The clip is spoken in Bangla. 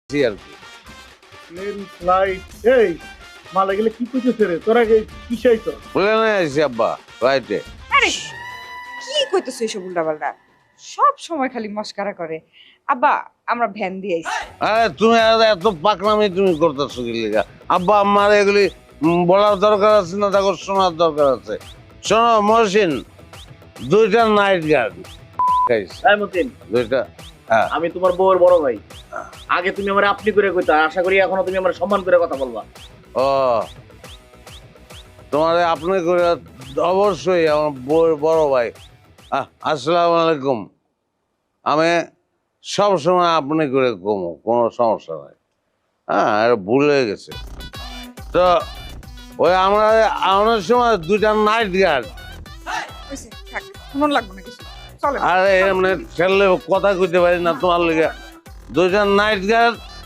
আর কি। প্লেন ফ্লাইট এই মালা গেলে কি কইতেছে রে তোরা কিসাই তো প্লেনে আইছি আব্বা ফ্লাইটে। আরে কি কইতেছো এসব উল্টাপাল্টা? সব সময় খালি মস্কারা করে। আব্বা আমরা ভ্যান দিয়ে আইছি। আরে তুমি আর এত পাকনামি তুমি করতেছো কি লিগা? আব্বা আমার এগুলি বলার দরকার আছে না, দেখো শোনার দরকার আছে। শোনো মহসিন, 2টা নাইট গার্ড মতিন দুইটা। হ্যাঁ আমি তোমার বউয়ের বড় ভাই। আগে তুমি আমার আপনি করে কইতা, আশা করি এখনো তুমি আমার সম্মান করে কথা বলবা। ও তোমার আপনি করে অবশ্যই আমার বউয়ের বড় ভাই। আসসালামু আলাইকুম। আমি সব সময় আপনি করে কমো, কোনো সমস্যা নাই। হ্যাঁ এটা ভুল হয়ে গেছে তো। ওই আমরা আনার সময় 2টা নাইট গার্ড। হইছে, থাক, শুনুন লাগবে না কিছু। চলেন। আরে এমনি ঠেললে কথা কইতে পারি না তোমার লেগে। 2টা নাইট গার্ড